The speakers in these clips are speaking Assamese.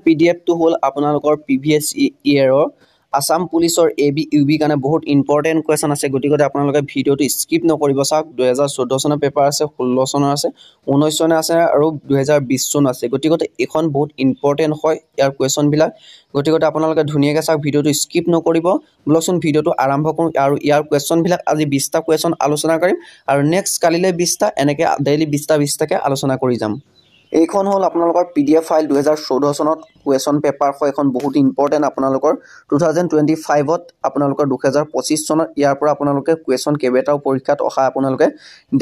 পিডিএফটো হ'ল আপোনালোকৰ প্ৰিভিয়াছ ইয়েৰৰ আসাম পুলিচৰ এবি ইউবি কাৰণে বহুত ইম্পৰ্টেণ্ট কুৱেশ্যন আছে গতিকে আপোনালোকে ভিডিঅ'টো স্কিপ নকৰিব চাওক 2014 চনৰ পেপাৰ আছে 16 চনৰ আছে 19 চনৰ আছে আৰু 2020 চনৰ আছে গতিকে এখন বহুত ইম্পৰ্টেণ্ট হয় ইয়াৰ কুৱেশ্যনবিলাক গতিকে আপোনালোকে ধুনীয়াকৈ চাওক ভিডিঅ'টো স্কিপ নকৰিব বলকচোন ভিডিঅ'টো আৰম্ভ কৰোঁ আৰু ইয়াৰ কুৱেশ্যনবিলাক আজি 20টা কুৱেশ্যন আলোচনা কৰিম আৰু নেক্সট কালিলৈ 20টা এনেকৈ ডেইলি 20টাকৈ আলোচনা কৰি যাম এইখন হ'ল আপোনালোকৰ পিডিএফ ফাইল 2014 চনত কুৱেশ্যন পেপাৰ হয় এখন বহুত ইম্পৰ্টেণ্ট আপোনালোকৰ 2025ত আপোনালোকৰ 2025 চনত ইয়াৰ পৰা আপোনালোকে কুৱেশ্যন কেইবাটাও পৰীক্ষাত অহা আপোনালোকে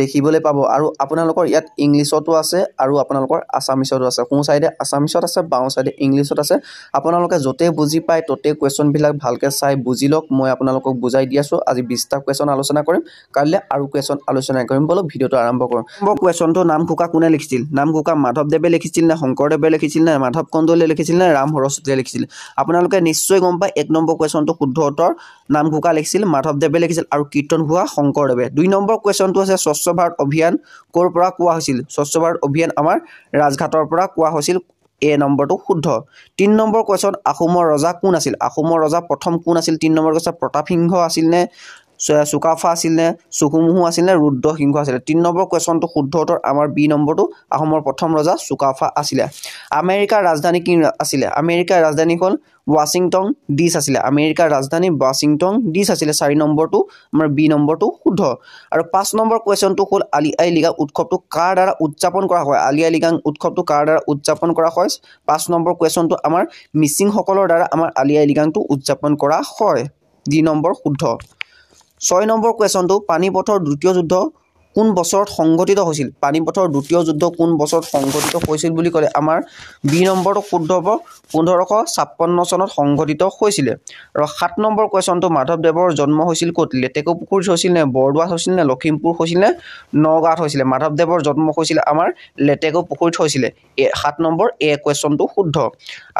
দেখিবলৈ পাব আৰু আপোনালোকৰ ইয়াত ইংলিছতো আছে আৰু আপোনালোকৰ আছামিছতো আছে সোঁ সাইডে আছামিছত আছে বাওঁ সাইডে ইংলিছত আছে আপোনালোকে যতে বুজি পায় ততে কুৱেশ্যনবিলাক ভালকৈ চাই বুজি লওক মই আপোনালোকক বুজাই দি আছোঁ আজি 20টা কুৱেশ্যন আলোচনা কৰিম কাইলৈ আৰু কুৱেশ্যন আলোচনা কৰিম বলক ভিডিঅ'টো আৰম্ভ কৰোঁ কুৱেশ্যনটো নাম ঘোষা কোনে লিখিছিল নাম ঘোষা মাধৱদেৱে লিখিছিল নে শংকৰদেৱে লিখিছিল নে মাধৱ কন্দলীয়ে লিখিছিল নে ৰাম সৰস্বতীয়ে লিখিছিল আপোনালোকে নিশ্চয় গম পায় 1 নম্বৰ কুৱেশ্যনটো শুদ্ধ উত্তৰ নাম ঘোষা লিখিছিল মাধৱদেৱে লিখিছিল আৰু কীৰ্তন ঘোষা শংকৰদেৱে 2 নম্বৰ কুৱেশ্যনটো আছে স্বচ্ছ ভাৰত অভিযান ক'ৰ পৰা কোৱা হৈছিল স্বচ্ছ ভাৰত অভিযান আমাৰ ৰাজঘাটৰ পৰা কোৱা হৈছিল এ নম্বৰটো শুদ্ধ 3 নম্বৰ কুৱেশ্যন আহোমৰ ৰজা কোন আছিল আহোমৰ ৰজা প্ৰথম কোন আছিল 3 নম্বৰ কৈছে প্ৰতাপ সিংহ আছিল নে সুকাফা আছিল নে সুকুমুহু আছিল নে ৰুদ্ৰ সিংহ আছিল 3 নম্বৰ কুৱেশ্যনটো শুদ্ধ উত্তৰ আমাৰ বি নম্বৰটো আহোমৰ প্ৰথম ৰজা সুকাফা আছিল আমেৰিকাৰ ৰাজধানী কি আছিল আমেৰিকাৰ ৰাজধানী হ'ল ৱাশ্বিংটন ডিচ আছিল আমেৰিকাৰ ৰাজধানী ৱাশ্বিংটন ডিচ আছিল 4 নম্বৰটো আমাৰ বি নম্বৰটো শুদ্ধ আৰু 5 নম্বৰ কুৱেশ্যনটো হ'ল আলি আই লিগাং উৎসৱটো কাৰ দ্বাৰা উদযাপন কৰা হয় আলি আই লিগাং উৎসৱটো কাৰ দ্বাৰা উদযাপন কৰা হয় 5 নম্বৰ কুৱেশ্যনটো আমাৰ মিচিংসকলৰ দ্বাৰা আমাৰ আলি আই লিগাংটো উদযাপন কৰা হয় ডি নম্বৰ শুদ্ধ 6 নম্বৰ কুৱেশ্যনটো পানিপথৰ দ্বিতীয় যুদ্ধ কোন বছৰত সংঘটিত হৈছিল পানিপথৰ দ্বিতীয় যুদ্ধ কোন বছৰত সংঘটিত হৈছিল বুলি ক'লে আমাৰ বি নম্বৰটো শুদ্ধ হ'ব 1556 চনত সংঘটিত হৈছিল আৰু 7 নম্বৰ কুৱেশ্যনটো মাধৱদেৱৰ জন্ম হৈছিল ক'ত লেটেকু পুখুৰীত হৈছিল নে বৰদোৱাত হৈছিল নে লখিমপুৰ হৈছিল নে নগাঁৱত হৈছিল মাধৱদেৱৰ জন্ম হৈছিল আমাৰ লেটেকু পুখুৰীত হৈছিল 7 নম্বৰ এ কুৱেশ্যনটো শুদ্ধ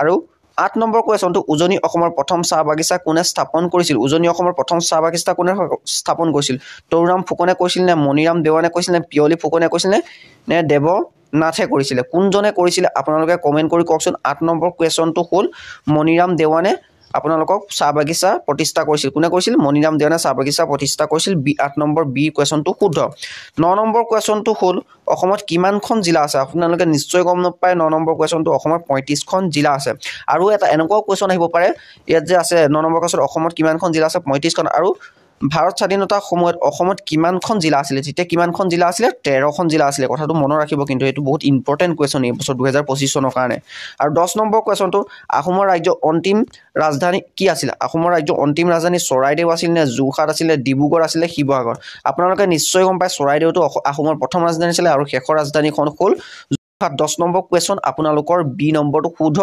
আৰু 8 নম্বৰ কুৱেশ্যনটো উজনি অসমৰ প্ৰথম চাহ বাগিচা কোনে স্থাপন কৰিছিল উজনি অসমৰ প্ৰথম চাহ বাগিচা কোনে স্থাপন কৰিছিল তৰুৰাম ফুকনে কৈছিল নে মণিৰাম দেৱানে কৈছিল নে পিয়লি ফুকনে কৈছিল নে দেৱনাথে কৰিছিল কোনজনে কৰিছিল আপোনালোকে কমেন্ট কৰি কওকচোন 8 নম্বৰ কুৱেশ্যনটো হ'ল মণিৰাম দেৱানে আপোনালোকক চাহ বাগিচা প্ৰতিষ্ঠা কৰিছিল কোনে কৰিছিল মণিৰাম দেৱানে চাহ বাগিচা প্ৰতিষ্ঠা কৰিছিল 8 নম্বৰ বি কুৱেশ্যনটো শুদ্ধ 9 নম্বৰ কুৱেশ্যনটো হ'ল অসমত কিমানখন জিলা আছে আপোনালোকে নিশ্চয় গম নাপায় 9 নম্বৰ কুৱেশ্যনটো অসমত 35খন জিলা আছে আৰু এটা এনেকুৱা কুৱেশ্যন আহিব পাৰে ইয়াত যে আছে 9 নম্বৰ কুৱেশ্যন অসমত কিমানখন জিলা আছে 35খন আৰু ভাৰত স্বাধীনতাৰ সময়ত অসমত কিমানখন জিলা আছিল যেতিয়া কিমানখন জিলা আছিল 13খন জিলা আছিল কথাটো মনত ৰাখিব কিন্তু এটো বহুত ইম্পৰ্টেন্ট কুৱেশ্যন এই বছৰ 2025 চনৰ কাৰণে আৰু 10 নম্বৰ কুৱেশ্যনটো আহোমৰ ৰাজ্যৰ অন্তিম ৰাজধানী কি আছিল আহোমৰ ৰাজ্যৰ অন্তিম ৰাজধানী চৰাইদেউ আছিল নে যোৰহাট আছিল ডিব্ৰুগড় আছিল শিৱসাগৰ আপোনালোকে নিশ্চয় গম পায় চৰাইদেউটো আহোমৰ প্ৰথম ৰাজধানী আছিল আৰু শেষৰ ৰাজধানীখন হ'ল 10 নম্বৰ কুৱেশ্যন আপোনালোকৰ বি নম্বৰটো শুদ্ধ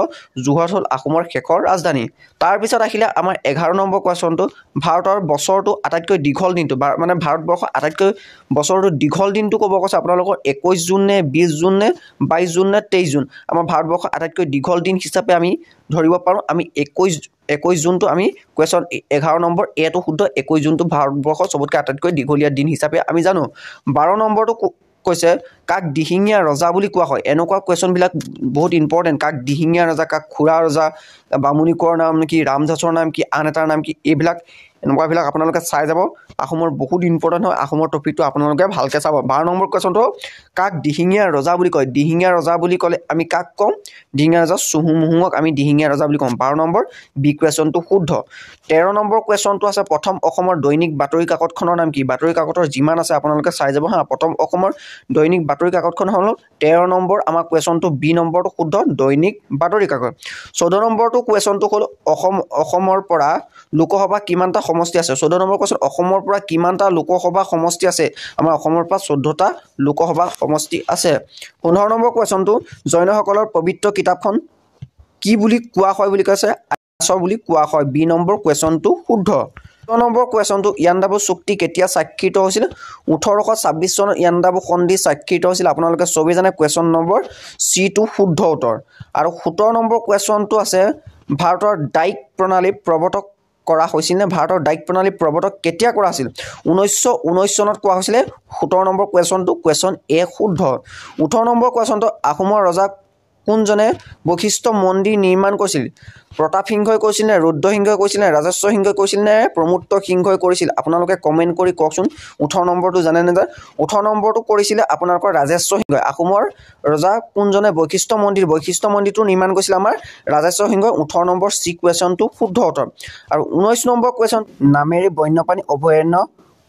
যোৰহাট হ'ল আহোমৰ শেষৰ ৰাজধানী তাৰ পিছত আহিলে আমাৰ 11 নম্বৰ কুৱেশ্যনটো ভাৰতৰ বছৰটো আটাইতকৈ দীঘল দিনটো মানে ভাৰতবৰ্ষৰ আটাইতকৈ বছৰটো দীঘল দিনটো ক'ব কৈছে আপোনালোকৰ 21 জুন নে 20 জুন নে 22 জুন নে 23 জুন আমাৰ ভাৰতবৰ্ষৰ আটাইতকৈ দীঘল দিন হিচাপে আমি ধৰিব পাৰোঁ আমি 21 জুনটো আমি কুৱেশ্যন 11 নম্বৰ এটো শুদ্ধ 21 জুনটো ভাৰতবৰ্ষৰ সবতকৈ আটাইতকৈ দীঘলীয়া দিন হিচাপে আমি জানো 12 নম্বৰটো কৈছে কাক দিহিঙীয়া ৰজা বুলি কোৱা হয় এনেকুৱা কুৱেশ্যনবিলাক বহুত ইম্পৰ্টেন্ট কাক দিহিঙীয়া ৰজা কাক খুৰা ৰজা বামুণী কোঁৱৰৰ নাম কি ৰামদাসৰ নাম কি আন এটাৰ নাম কি এইবিলাক এনেকুৱাবিলাক আপোনালোকে চাই যাব আহোমৰ বহুত ইম্পৰ্টেন্ট হয় আহোমৰ টপিকটো আপোনালোকে ভালকৈ চাব 12 নম্বৰ কুৱেশ্যনটো কাক দিহিঙীয়া ৰজা বুলি কয় দিহিঙীয়া ৰজা বুলি ক'লে আমি কাক ক'ম দিহিঙীয়া ৰজা চুহুমুহুঙক আমি দিহিঙীয়া ৰজা বুলি ক'ম 12 নম্বৰ বি কুৱেশ্যনটো শুদ্ধ 13 নম্বৰ কুৱেশ্যনটো আছে প্ৰথম অসমৰ দৈনিক বাতৰি কাকতখনৰ নাম কি বাতৰি কাকতৰ যিমান আছে আপোনালোকে চাই যাব হা প্ৰথম অসমৰ দৈনিক বাতৰি কাকতখন হ'ল 13 নম্বৰ আমাৰ কুৱেশ্যনটো বি নম্বৰটো শুদ্ধ দৈনিক বাতৰি কাকত 14 নম্বৰটো কুৱেশ্যনটো হ'ল অসমৰ পৰা লোকসভা কিমানটা সমষ্টি আছে 14 নম্বৰ কুৱেশ্যন অসমৰ পৰা কিমানটা লোকসভা সমষ্টি আছে আমাৰ অসমৰ পৰা 14টা লোকসভা সমষ্টি আছে 15 নম্বৰ কুৱেশ্যনটো জৈনসকলৰ পবিত্ৰ কিতাপখন কি বুলি কোৱা হয় বুলি কৈছে আচৰ বুলি কোৱা হয় বি নম্বৰ কুৱেশ্যনটো শুদ্ধ 16 নম্বৰ কুৱেশ্যনটো ইয়াণ্ডাবু চুক্তি কেতিয়া স্বাক্ষৰিত হৈছিল 1826 চনত ইয়াণ্ডাবু সন্ধি স্বাক্ষৰিত হৈছিল আপোনালোকে সবেই জানে কুৱেশ্যন নম্বৰ চি টো শুদ্ধ উত্তৰ আৰু 17 নম্বৰ কুৱেশ্যনটো আছে ভাৰতৰ ডাইক প্ৰণালী প্ৰৱৰ্তক কৰা হৈছিল নে ভাৰতৰ ডাইক প্ৰণালী প্ৰৱৰ্তক কেতিয়া কৰা আছিল 1919 চনত কোৱা হৈছিল 17 নম্বৰ কুৱেশ্যনটো কুৱেশ্যন এ শুদ্ধ 18 নম্বৰ কুৱেশ্যনটো আহোমৰ ৰজা কোনজনে বৈশিষ্ট্য মন্দিৰ নিৰ্মাণ কৰিছিল প্ৰতাপ সিংহই কৰিছিল নে ৰুদ্ৰ সিংহই কৰিছিল নে ৰাজেশ্বৰ সিংহই কৰিছিল নে প্ৰমুক্ত সিংহই কৰিছিল আপোনালোকে কমেণ্ট কৰি কওকচোন 18 নম্বৰটো জানে নে 18 নম্বৰটো কৰিছিলে আপোনালোকৰ ৰাজেশ্বৰ সিংহই আহোমৰ ৰজা কোনজনে বৈশিষ্ট্য মন্দিৰটো নিৰ্মাণ কৰিছিল আমাৰ ৰাজেশ্বৰ সিংহই 18 নম্বৰ সি কুৱেশ্যনটো শুদ্ধ উত্তৰ আৰু 19 নম্বৰ কুৱেশ্যন নামেৰি বন্যপ্ৰাণী অভয়াৰণ্য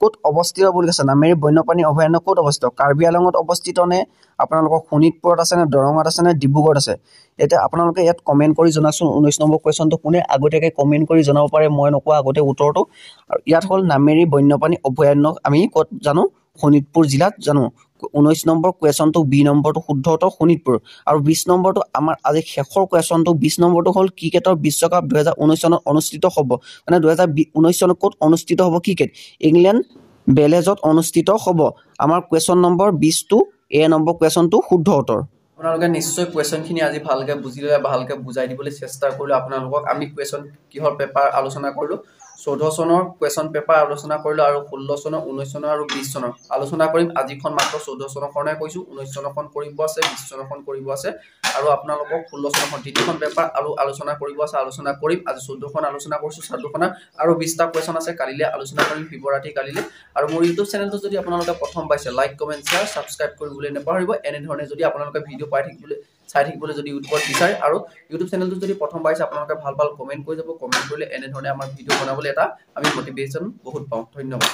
ক'ত অৱস্থিত বুলি কৈছে নামেৰি বন্যপ্ৰাণী অভয়াৰণ্য ক'ত অৱস্থিত কাৰ্বি আংলঙত অৱস্থিত নে আপোনালোকৰ শোণিতপুৰত আছে নে দৰঙত আছে নে ডিব্ৰুগড়ত আছে এতিয়া আপোনালোকে ইয়াত কমেণ্ট কৰি জনাওকচোন 19 নম্বৰ কুৱেশ্যনটো কোনে আগতীয়াকৈ কমেণ্ট কৰি জনাব পাৰে মই নকোৱা আগতে উত্তৰটো আৰু ইয়াত হ'ল নামেৰি বন্যপ্ৰাণী অভয়াৰণ্য আমি ক'ত জানো শোণিতপুৰ জিলাত জানো 19 নম্বৰ কুৱেশ্যনটো বি নম্বৰটো শুদ্ধ উত্তৰ শোণিতপুৰ আৰু 20 নম্বৰটো আমাৰ আজি শেষৰ কুৱেশ্যনটো 20 নম্বৰটো হ'ল ক্ৰিকেটৰ বিশ্বকাপ 2019 চনত অনুষ্ঠিত হ'ব মানে 2019 চনত ক'ত অনুষ্ঠিত হ'ব ক্ৰিকেট ইংলেণ্ড বেলেজত অনুষ্ঠিত হ'ব আমাৰ কুৱেশ্যন নম্বৰ 20 টো এ নম্বৰ কুৱেশ্যনটো শুদ্ধ উত্তৰ আপোনালোকে নিশ্চয় কুৱেশ্যনখিনি আজি ভালকৈ বুজি লৈ ভালকৈ বুজাই দিবলৈ চেষ্টা কৰিলোঁ আপোনালোকক আমি কুৱেশ্যন কিহৰ পেপাৰ আলোচনা কৰিলোঁ 14 চনৰ কুৱেশ্যন পেপাৰ আলোচনা কৰিলোঁ আৰু 16 চনৰ 19 চনৰ আৰু 20 চনৰ আলোচনা কৰিম আজিখন মাত্ৰ 14 চনৰ কাৰণে কৈছোঁ 19 চনৰখন কৰিব আছে 20 চনৰখন কৰিব আছে আৰু আপোনালোকক 16 চনৰখন তিনিখন পেপাৰ আৰু আলোচনা কৰিব আছে আলোচনা কৰিম আজি 14খন আলোচনা কৰিছোঁ 14খন আৰু 20টা কুৱেশ্যন আছে কালিলৈ আলোচনা কৰিম ফেব্ৰুৱাৰী কালিলৈ আৰু মোৰ ইউটিউব চেনেলটো যদি আপোনালোকে প্ৰথম পাইছে লাইক কমেণ্ট শ্বেয়াৰ ছাবস্ক্ৰাইব কৰিবলৈ নাপাহৰিব এনেধৰণে যদি আপোনালোকে ভিডিঅ' চাই থাকিবলৈ যদি ইউটিউবত বিচাৰে আৰু ইউটিউব চেনেলটো যদি প্ৰথম পাইছে আপোনালোকে ভাল কমেণ্ট কৰি যাব কমেণ্ট কৰিলে এনেধৰণে আমাৰ ভিডিঅ' বনাবলৈ এটা আমি মটিভেশ্যন বহুত পাওঁ ধন্যবাদ